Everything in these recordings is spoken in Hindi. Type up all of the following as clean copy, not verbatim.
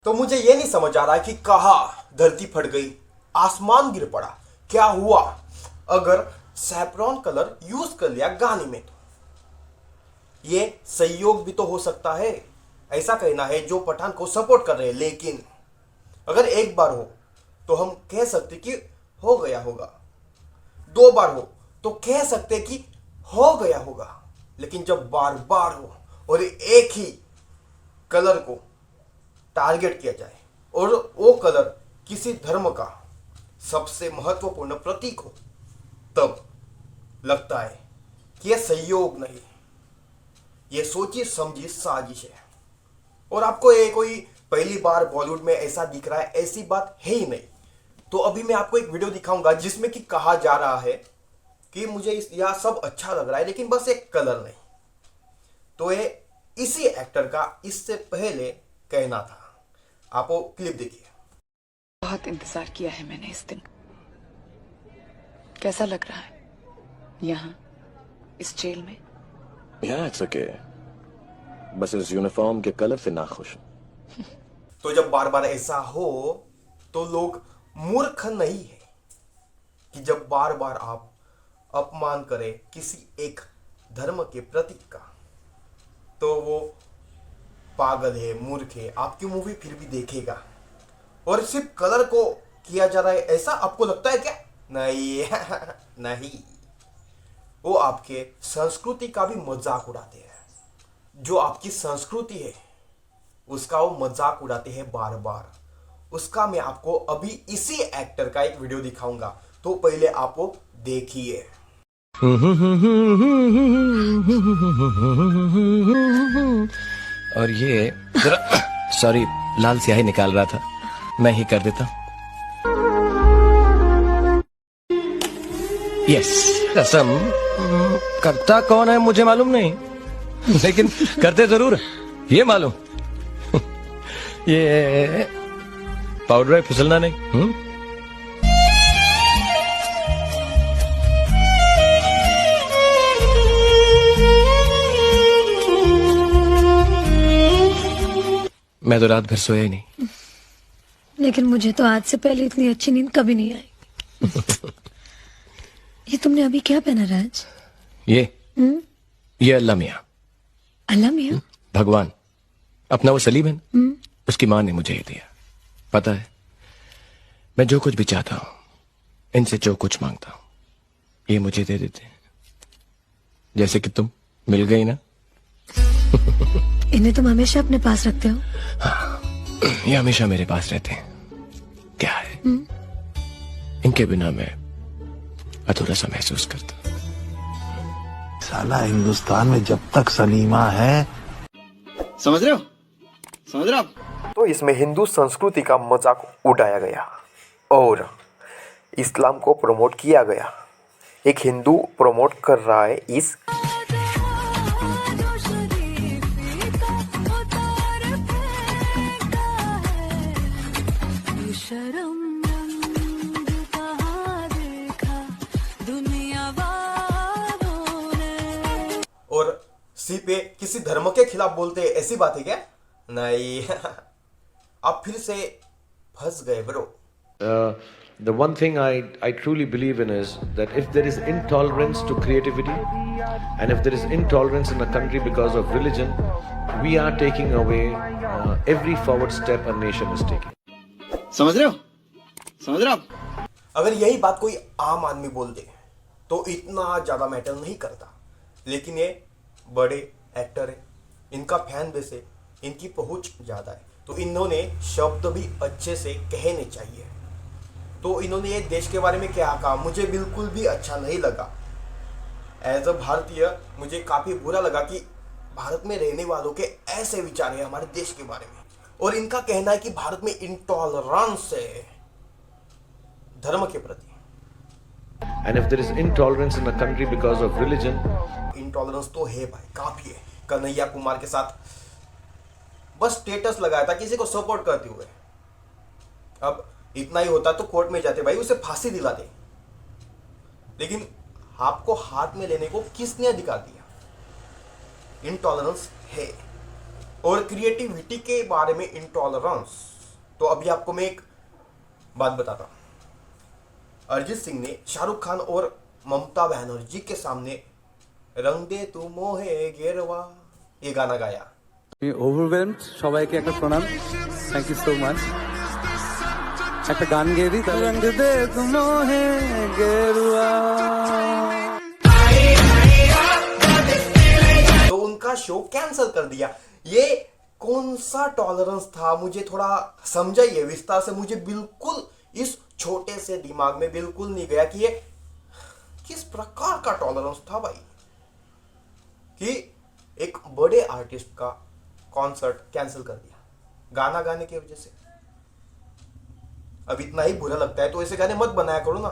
तो मुझे ये नहीं समझ आ रहा कि कहाँ धरती फट गई, आसमान गिर पड़ा, क्या हुआ अगर सैफरॉन कलर यूज कर लिया गाने में। तो ये संयोग भी तो हो सकता है, ऐसा कहना है जो पठान को सपोर्ट कर रहे हैं। लेकिन अगर एक बार हो तो हम कह सकते कि हो गया होगा, दो बार हो तो कह सकते कि हो गया होगा, लेकिन जब बार बार हो और एक ही कलर को टारगेट किया जाए और वो कलर किसी धर्म का सबसे महत्वपूर्ण प्रतीक हो, तब लगता है कि यह संयोग नहीं, यह सोची समझी साजिश है। और आपको ये कोई पहली बार बॉलीवुड में ऐसा दिख रहा है, ऐसी बात है ही नहीं। तो अभी मैं आपको एक वीडियो दिखाऊंगा जिसमें कि कहा जा रहा है कि मुझे यह सब अच्छा लग रहा है लेकिन बस एक कलर नहीं। तो ये इसी एक्टर का इससे पहले कहना था। आप वो क्लिप देखिए। बहुत इंतजार किया है मैंने इस दिन। कैसा लग रहा है यहाँ इस जेल में? Yeah, it's okay. बस इस यूनिफॉर्म के कलर से नाखुश हूं। तो जब बार बार ऐसा हो तो लोग मूर्ख नहीं है कि जब बार बार आप अपमान करें किसी एक धर्म के प्रतीक का, तो वो पागल है, मूर्ख है, आपकी मूवी फिर भी देखेगा। और सिर्फ कलर को किया जा रहा है ऐसा आपको लगता है क्या? नहीं नहीं, वो आपके संस्कृति का भी मजाक उड़ाते हैं। जो आपकी संस्कृति है उसका वो मजाक उड़ाते हैं बार बार। उसका मैं आपको अभी इसी एक्टर का एक वीडियो दिखाऊंगा, तो पहले आप वो देखिए। और ये जरा सॉरी, लाल स्याही निकाल रहा था, मैं ही कर देता हूं। यस, कसम करता कौन है मुझे मालूम नहीं, लेकिन करते जरूर है, ये मालूम। ये पाउडर है, फिसलना नहीं। मैं तो रात भर सोया ही नहीं। लेकिन मुझे तो आज से पहले इतनी अच्छी नींद कभी नहीं आई। ये तुमने अभी क्या पहना राज? ये अल्लाह मियाँ। अल्लाह मियाँ? भगवान, अपना वो सलीम है ना, उसकी माँ ने मुझे ये दिया। पता है, मैं जो कुछ भी चाहता हूँ, इनसे जो कुछ मांगता हूँ, ये मुझे दे देते हैं। जैसे कि तुम मिल गई ना। इन्हें तुम हमेशा अपने पास रखते हो? हाँ, ये हमेशा मेरे पास रहते हैं। क्या है, इनके बिना मैं अधूरा सा महसूस करता। साला हिंदुस्तान में जब तक सलीमा है, समझ रहे हो? समझ रहे हो? तो इसमें हिंदू संस्कृति का मजाक उड़ाया गया और इस्लाम को प्रमोट किया गया। एक हिंदू प्रमोट कर रहा है इस और सी पे किसी धर्म के खिलाफ बोलते हैं, ऐसी बात है क्या? नहीं। आप फिर से फंस गए bro. The one thing I truly believe in is that if there is intolerance to creativity and if there is intolerance in a country because of religion, we are taking away every forward step a nation is taking. समझ रहे हो? समझ रहे हो? अगर यही बात कोई आम आदमी बोल दे तो इतना ज्यादा मैटर नहीं करता, लेकिन ये बड़े एक्टर है, इनका फैन बेस है, इनकी पहुंच ज्यादा है, तो इन्होंने शब्द भी अच्छे से कहने चाहिए। तो इन्होंने ये देश के बारे में क्या कहा, मुझे बिल्कुल भी अच्छा नहीं लगा। एज अ भारतीय मुझे काफी बुरा लगा कि भारत में रहने वालों के ऐसे विचार है हमारे देश के बारे में। और इनका कहना है कि भारत में इंटॉलरेंस है धर्म के प्रति। And if there is intolerance in a country because of religion, intolerance तो है भाई, काफी है। कन्हैया कुमार के साथ बस स्टेटस लगाया था किसी को सपोर्ट करते हुए। अब इतना ही होता तो कोर्ट में जाते भाई, उसे फांसी दिलाते। लेकिन आपको हाथ में लेने को किसने अधिकार दिया? इंटॉलरेंस है। और क्रिएटिविटी के बारे में इंटॉलरेंस तो अभी आपको मैं एक बात बताता हूं। अरिजीत सिंह ने शाहरुख खान और ममता बनर्जी के सामने रंग दे तू मोहे गेरवा ये गाना गाया। ওভারওয়েলমড সবাইকে একটা প্রণাম, থ্যাংক ইউ সো মাচ। একটা গান গেয়ে দিই, রঙ দে তুম হে गेरुआ। तो उनका शो कैंसिल कर दिया। ये कौन सा टॉलरेंस था, मुझे थोड़ा समझाइए विस्तार से। मुझे बिल्कुल इस छोटे से दिमाग में बिल्कुल नहीं गया कि ये किस प्रकार का टॉलरेंस था भाई, कि एक बड़े आर्टिस्ट का कॉन्सर्ट कैंसिल कर दिया गाना गाने की वजह से। अब इतना ही बुरा लगता है तो ऐसे गाने मत बनाया करो ना।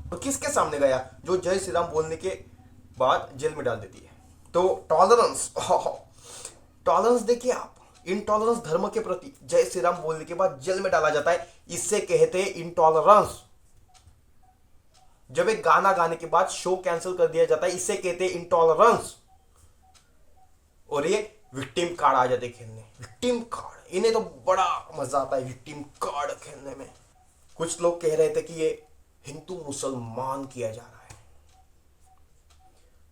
तो किसके सामने गया? जो जय श्री राम बोलने के बाद जेल में डाल देती है। तो टॉलरेंस, टॉलरेंस देखिए आप, इनटॉलरेंस धर्म के प्रति जय श्री राम बोलने के बाद जेल में डाला जाता है, इससे कहते हैं इनटॉलरेंस। जब एक गाना गाने के बाद शो कैंसिल कर दिया जाता है, इससे कहते हैं इनटॉलरेंस। और ये विक्टिम कार्ड आ जाते खेलने, विक्टिम कार्ड, इन्हें तो बड़ा मजा आता है विक्टिम कार्ड खेलने में। कुछ लोग कह रहे थे कि ये हिंदू मुसलमान किया जा रहा है।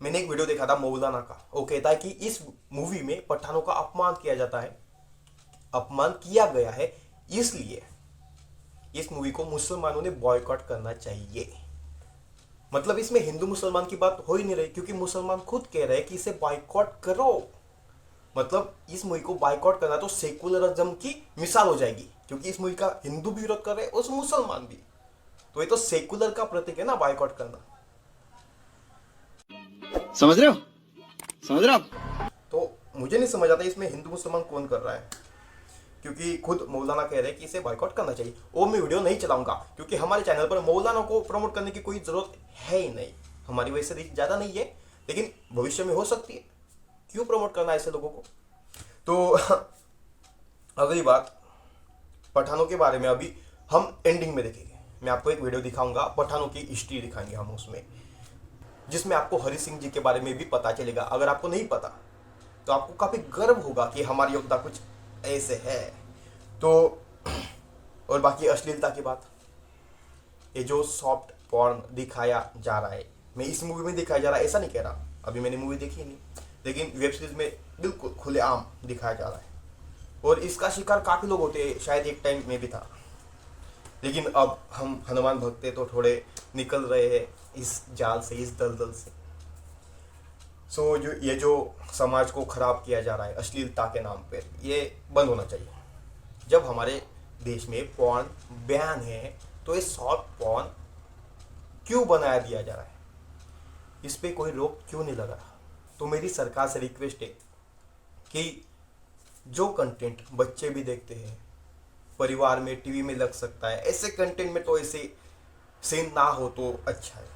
मैंने एक वीडियो देखा था मौलाना का, वो कहता है कि इस मूवी में पठानों का अपमान किया जाता है, अपमान किया गया है, इसलिए इस मूवी को मुसलमानों ने बॉयकॉट करना चाहिए। मतलब इसमें हिंदू मुसलमान की बात हो ही नहीं रही, क्योंकि मुसलमान खुद कह रहे हैं कि इसे बॉयकॉट करो। मतलब इस मूवी को बॉयकॉट करना तो सेकुलरिज्म की मिसाल हो जाएगी, क्योंकि इस मूवी का हिंदू भी विरोध कर रहे हैं और मुसलमान भी। तो ये तो सेकुलर का प्रतीक है ना बॉयकॉट करना। समझ रहे हो, समझ रहे हो आप? तो मुझे नहीं समझ आता इसमें हिंदू मुसलमान कौन कर रहा है, क्योंकि खुद मौलाना कह रहे हैं कि इसे बॉयकॉट करना चाहिए। और मैं वीडियो नहीं चलाऊंगा, क्योंकि हमारे चैनल पर मौलाना को प्रमोट करने की कोई जरूरत है ही नहीं। हमारी वजह से रीच ज्यादा नहीं है, लेकिन भविष्य में हो सकती है। क्यों प्रमोट करना ऐसे लोगों को? तो अगली बात पठानों के बारे में अभी हम एंडिंग में देखेंगे। मैं आपको एक वीडियो दिखाऊंगा, पठानों की हिस्ट्री दिखाएंगे हम उसमें, जिसमें आपको हरि सिंह जी के बारे में भी पता चलेगा। अगर आपको नहीं पता तो आपको काफी गर्व होगा कि हमारे योद्धा कुछ ऐसे है। तो और बाकी अश्लीलता की बात, ये जो सॉफ्ट पॉर्न दिखाया जा रहा है, मैं इस मूवी में दिखाया जा रहा है ऐसा नहीं कह रहा, अभी मैंने मूवी देखी नहीं, लेकिन वेब सीरीज में बिल्कुल खुलेआम दिखाया जा रहा है। और इसका शिकार काफी लोग होते हैं, शायद एक टाइम में भी था, लेकिन अब हम हनुमान भक्त तो थोड़े निकल रहे हैं इस जाल से, इस दलदल से। सो ये जो समाज को खराब किया जा रहा है अश्लीलता के नाम पे, ये बंद होना चाहिए। जब हमारे देश में पॉर्न बैन है तो ये सॉफ्ट पॉर्न क्यों बनाया दिया जा रहा है, इस पे कोई रोक क्यों नहीं लगा रहा? तो मेरी सरकार से रिक्वेस्ट है कि जो कंटेंट बच्चे भी देखते हैं, परिवार में टीवी में लग सकता है, ऐसे कंटेंट में तो ऐसे सीन ना हो तो अच्छा है।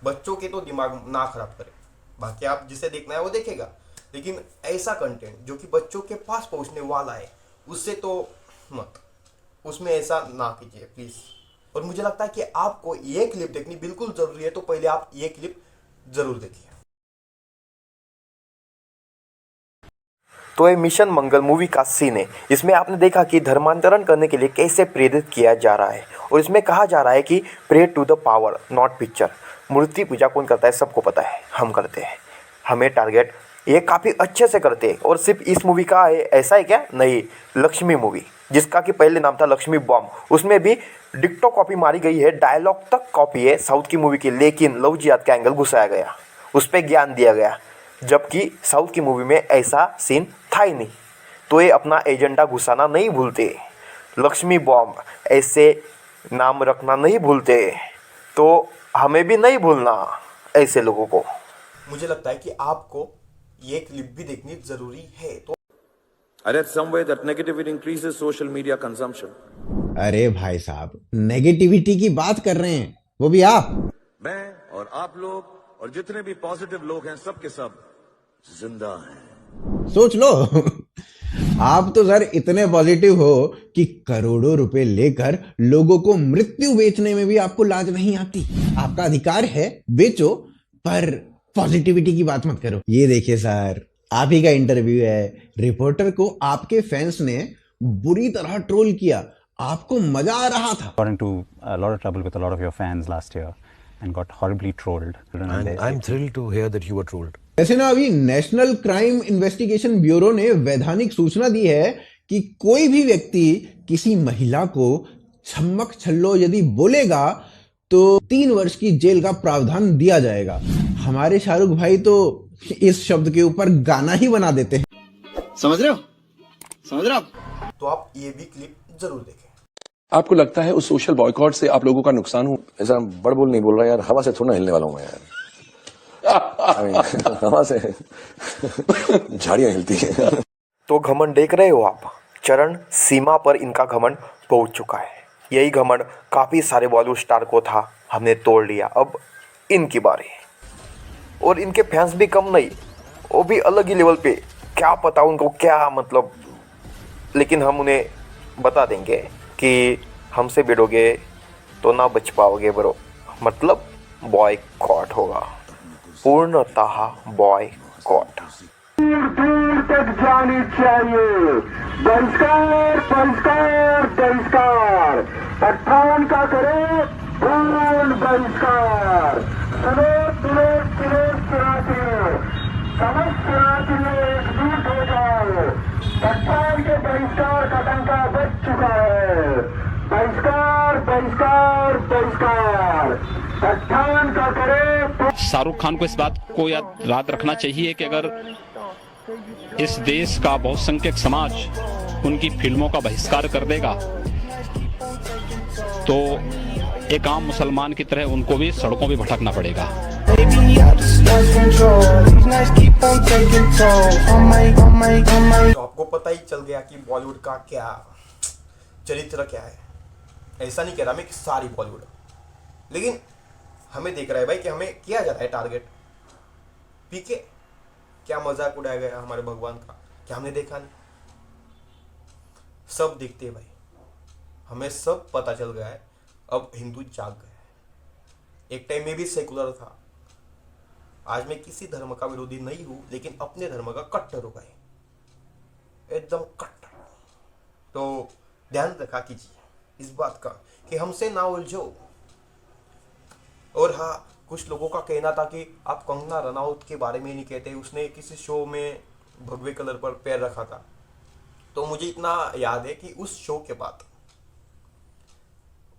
बच्चों के तो दिमाग ना खराब करें, बाकी आप जिसे देखना है वो देखेगा, लेकिन ऐसा कंटेंट जो कि बच्चों के पास पहुंचने वाला है उससे तो मत, उसमें ऐसा ना कीजिए प्लीज। और मुझे लगता है कि आपको ये क्लिप देखनी बिल्कुल जरूरी है, तो पहले आप ये क्लिप जरूर देखिए। तो ये मिशन मंगल मूवी का सीन है। इसमें आपने देखा कि धर्मांतरण करने के लिए कैसे प्रेरित किया जा रहा है, और इसमें कहा जा रहा है कि pray to the power not picture. मूर्ति पूजा कौन करता है सबको पता है, हम करते हैं, हमें टारगेट ये काफ़ी अच्छे से करते हैं। और सिर्फ इस मूवी का है ऐसा है क्या? नहीं, लक्ष्मी मूवी जिसका कि पहले नाम था लक्ष्मी बॉम्ब, उसमें भी डिक्टो कॉपी मारी गई है, डायलॉग तक कॉपी है साउथ की मूवी की, लेकिन लव जिहाद का एंगल घुसाया गया, उस पर ज्ञान दिया गया, जबकि साउथ की मूवी में ऐसा सीन था ही नहीं। तो ये अपना एजेंडा घुसाना नहीं भूलते, लक्ष्मी बॉम्ब ऐसे नाम रखना नहीं भूलते, तो हमें भी नहीं भूलना ऐसे लोगों को। मुझे लगता है कि आपको ये क्लिप भी देखनी जरूरी है। तो some way that negativity increases social media consumption. अरे भाई साहब, नेगेटिविटी की बात कर रहे हैं, वो भी आप। मैं और आप लोग और जितने भी पॉजिटिव लोग हैं सब के सब जिंदा हैं। सोच लो आप तो सर इतने पॉजिटिव हो कि करोड़ों रुपए लेकर लोगों को मृत्यु बेचने में भी आपको लाज नहीं आती। आपका अधिकार है, बेचो, पर पॉजिटिविटी की बात मत करो। ये देखिए सर, आप ही का इंटरव्यू है, रिपोर्टर को आपके फैंस ने बुरी तरह ट्रोल किया, आपको मजा आ रहा था। Got into a lot of trouble with a lot of your fans last year and got horribly trolled. And I'm thrilled to hear that you were trolled. ऐसे ना अभी नेशनल क्राइम इन्वेस्टिगेशन ब्यूरो ने वैधानिक सूचना दी है कि कोई भी व्यक्ति किसी महिला को छम्मक छल्लो यदि बोलेगा तो 3 वर्ष की जेल का प्रावधान दिया जाएगा। हमारे शाहरुख भाई तो इस शब्द के ऊपर गाना ही बना देते हैं। समझ रहे हो? समझ रहे हो? तो आप ये भी क्लिप जरूर देखें। आपको लगता है उस सोशल बॉयकॉट से आप लोगों का नुकसान हो? ऐसा बड़ बोल नहीं बोल रहा यार, हवा से थोड़ा हिलने वाला हूँ मैं यार। हवा से झाड़ियां हिलती है। तो घमंड देख रहे हो आप, चरण सीमा पर इनका घमंड पहुंच चुका है। यही घमंड काफी सारे बॉलीवुड स्टार को था, हमने तोड़ लिया, अब इनकी बारी। और इनके फैंस भी कम नहीं, वो भी अलग ही लेवल पे, क्या पता उनको क्या मतलब, लेकिन हम उन्हें बता देंगे कि हमसे भिड़ोगे तो ना बच पाओगे ब्रो, मतलब बॉयकॉट होगा, पूर्णतः बॉयकॉट। दूर तक जानी चाहिए, बहिष्कार बहिष्कार बहिष्कार, पठान का करे पूर्ण बहिष्कार। सुनो सुनो सुनो सुनाती, समस्त सुनाती एकजुट हो जाओ, पठान के बहिष्कार का डंका बज चुका है। बहिष्कार बहिष्कार बहिष्कार, पठान का करे। शाहरुख खान को इस बात को याद रखना चाहिए कि अगर इस देश का बहुसंख्यक समाज उनकी फिल्मों का बहिष्कार कर देगा तो एक आम मुसलमान की तरह उनको भी सड़कों पे भटकना पड़ेगा। तो आपको पता ही चल गया कि बॉलीवुड का क्या चरित्र क्या है। ऐसा नहीं कह रहा मैं कि सारी बॉलीवुड, लेकिन हमें देख रहा है भाई कि हमें किया जा रहा है टारगेट। पीके क्या मजाक उड़ाया गया हमारे भगवान का, क्या हमने देखा नहीं? सब देखते हैं भाई, हमें सब पता चल गया है। अब हिंदू जाग गया है। एक टाइम में भी सेकुलर था, आज मैं किसी धर्म का विरोधी नहीं हूं, लेकिन अपने धर्म का कट्टर हो गए, एकदम कट्टर। तो ध्यान रखा कीजिए इस बात का कि हमसे ना उलझो। और हाँ, कुछ लोगों का कहना था कि आप कंगना रनौत के बारे में नहीं कहते, उसने किसी शो में भगवे कलर पर पैर रखा था। तो मुझे इतना याद है कि उस शो के बाद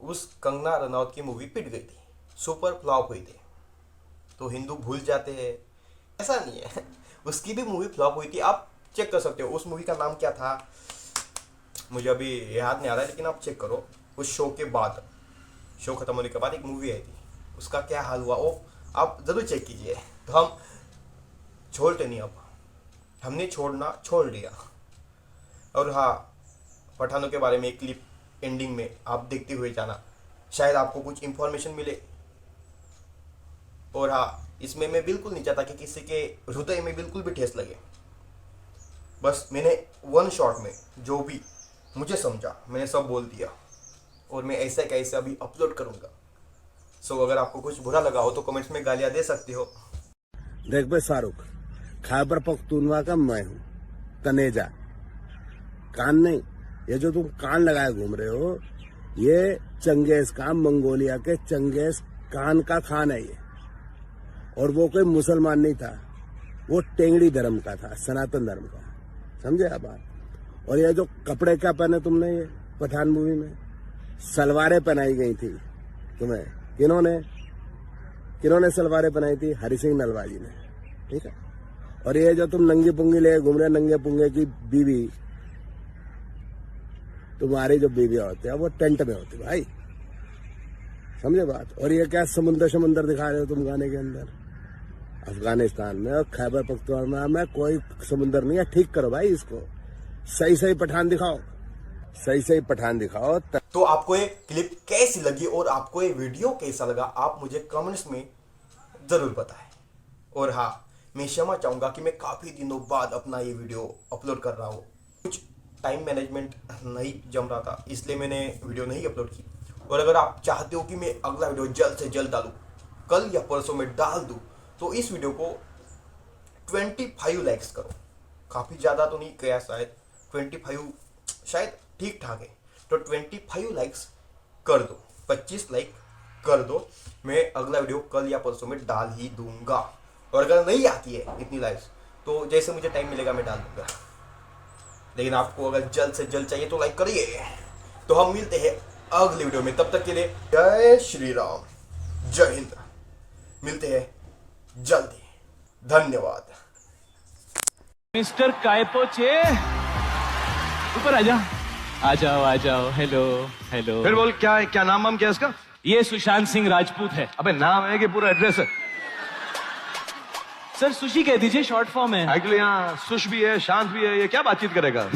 उस कंगना रनौत की मूवी पिट गई थी, सुपर फ्लॉप हुई थी। तो हिंदू भूल जाते हैं, ऐसा नहीं है, उसकी भी मूवी फ्लॉप हुई थी, आप चेक कर सकते हो। उस मूवी का नाम क्या था मुझे अभी याद नहीं आ रहा है, लेकिन आप चेक करो। उस शो के बाद, शो खत्म होने के बाद एक मूवी आई थी, उसका क्या हाल हुआ वो आप जरूर चेक कीजिए। तो हम छोड़ते नहीं, अब हमने छोड़ना छोड़ दिया। और हाँ, पठानों के बारे में एक क्लिप एंडिंग में आप देखते हुए जाना, शायद आपको कुछ इंफॉर्मेशन मिले। और हाँ, इसमें मैं बिल्कुल नहीं चाहता कि किसी के हृदय में बिल्कुल भी ठेस लगे। बस मैंने वन शॉट में जो भी मुझे समझा मैंने सब बोल दिया, और मैं ऐसा कैसे अभी अपलोड करूंगा। सो अगर आपको कुछ बुरा लगा हो तो कमेंट्स में गालियां दे सकते हो। देख भाई शाहरुख, खैबर पख्तूनवा का मैं हूँ, तनेजा, कान नहीं। ये जो तुम कान लगाए घूम रहे हो, ये चंगेज खान, मंगोलिया के चंगेज खान का खान है ये। और वो कोई मुसलमान नहीं था, वो टेंगड़ी धर्म का था, सनातन धर्म का, समझे आप बात। और ये जो कपड़े क्या पहने तुमने, ये पठान मूवी में सलवारें पहनाई गई थी तुम्हें। किन्होंने सलवारें पहनाई थी? हरि सिंह नलवा जी ने, ठीक है। और ये जो तुम नंगी पुंगी ले घूम रहे, नंगे पुंगे की बीवी, तुम्हारी जो बीवियां होती है वो टेंट में होती भाई, समझे बात। और ये क्या समुंदर दिखा रहे हो तुम गाने के अंदर? अफगानिस्तान में और खैबर पख्तूनख्वा में कोई समुंदर नहीं है, ठीक करो भाई इसको, सही पठान दिखाओ, सही पठान दिखाओ। तो आपको ये क्लिप कैसी लगी और आपको ये वीडियो कैसा लगा, आप मुझे कमेंट्स में जरूर बताएं। और हाँ, मैं क्षमा चाहूंगा कि मैं काफी दिनों बाद अपना ये वीडियो अपलोड कर रहा हूँ। कुछ टाइम मैनेजमेंट नहीं जम रहा था, इसलिए मैंने वीडियो नहीं अपलोड की। और अगर आप चाहते हो कि मैं अगला वीडियो जल्द से जल्द डालूं, कल या परसों में डाल दूं, तो इस वीडियो को 25 लाइक्स करो। काफ़ी ज़्यादा तो नहीं किया शायद, 25 शायद ठीक ठाक है। तो 25 लाइक्स कर दो, 25 लाइक कर दो। मैं अगला वीडियो कल या परसों में डाल ही दूंगा। और अगर नहीं आती है इतनी लाइक्स तो जैसे मुझे टाइम मिलेगा मैं डाल दूंगा। लेकिन आपको अगर जल्द से जल्द चाहिए तो लाइक करिए। तो हम मिलते हैं अगली वीडियो में, तब तक के लिए जय श्री राम, जय हिंद। मिलते हैं जल्दी, धन्यवाद। मिस्टर कायपोचे, ऊपर आ जाओ। Hello hello. फिर बोल, क्या है, क्या नाम क्या है इसका? ये सुशांत सिंह राजपूत है। अबे नाम है कि पूरा एड्रेस है? सर सुशी कह दीजिए, शॉर्ट फॉर्म है। एक्चुअली यहाँ सुश भी है, शांत भी है, ये क्या बातचीत करेगा?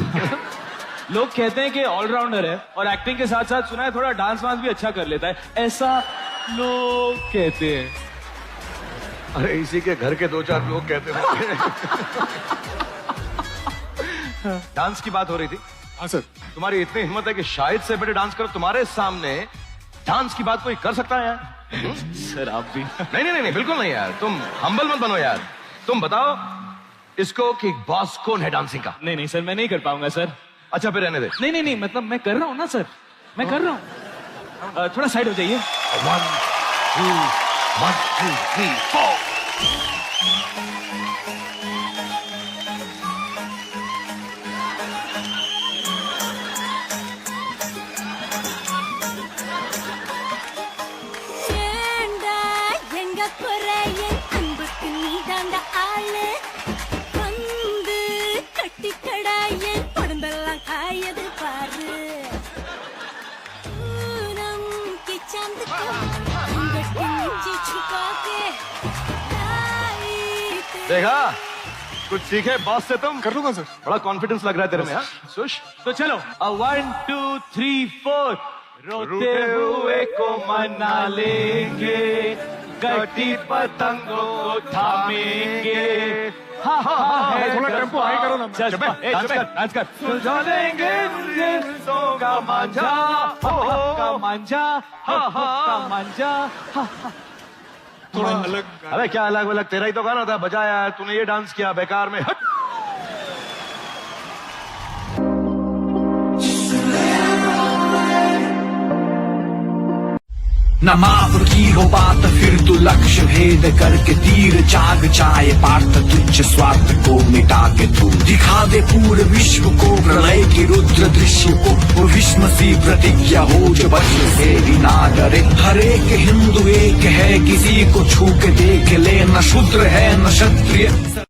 लोग कहते हैं कि ऑलराउंडर है और एक्टिंग के साथ साथ सुना है थोड़ा डांस वांस भी अच्छा कर लेता है, ऐसा लोग कहते हैं। अरे इसी के घर के 2-4 लोग कहते हैं। डांस की बात हो रही थी। हाँ सर। तुम्हारी इतनी हिम्मत है कि शाहिद से बेटे डांस करो, तुम्हारे सामने डांस की बात कोई कर सकता है यार? सर आप भी। नहीं बिल्कुल नहीं यार, तुम हम्बल मत बनो यार। तुम बताओ इसको कि बॉस कौन है डांसिंग का? नहीं सर, मैं नहीं कर पाऊंगा सर। अच्छा फिर रहने दे। नहीं मतलब मैं कर रहा हूँ ना सर, मैं कर रहा हूँ। थोड़ा साइड हो जाइए। 1 2 3 4। देखा, कुछ सीखे बॉस से तुम? कर लूंगा सर। बड़ा कॉन्फिडेंस लग रहा है तेरे में। हाँ सुश, तो चलो 1 2 3 4। रोते हुए को मना लेंगे, कटी पतंगों को थामेंगे। थोड़ा टेम्पो हाई करो ना। डांस कर। सुलझा देंगे का मांझा, का मांझा, का मांझा। थोड़ा अलग। अबे क्या अलग? तेरा ही तो गाना था, बजाया तूने, ये डांस किया बेकार में। हट। न माप की हो बात फिर तो लक्ष्य भेद करके तीर चाग चाहे पार्थ तुच्छ स्वार्थ को मिटा के तू दिखा दे पूरे विश्व को प्रलय की रुद्र दृश्य को। वो विश्व सी प्रतिज्ञा हो जो बच्चे से भी ना डरे। हर एक हिंदू एक है, किसी को छू के देख ले, न शूद्र है न क्षत्रिय।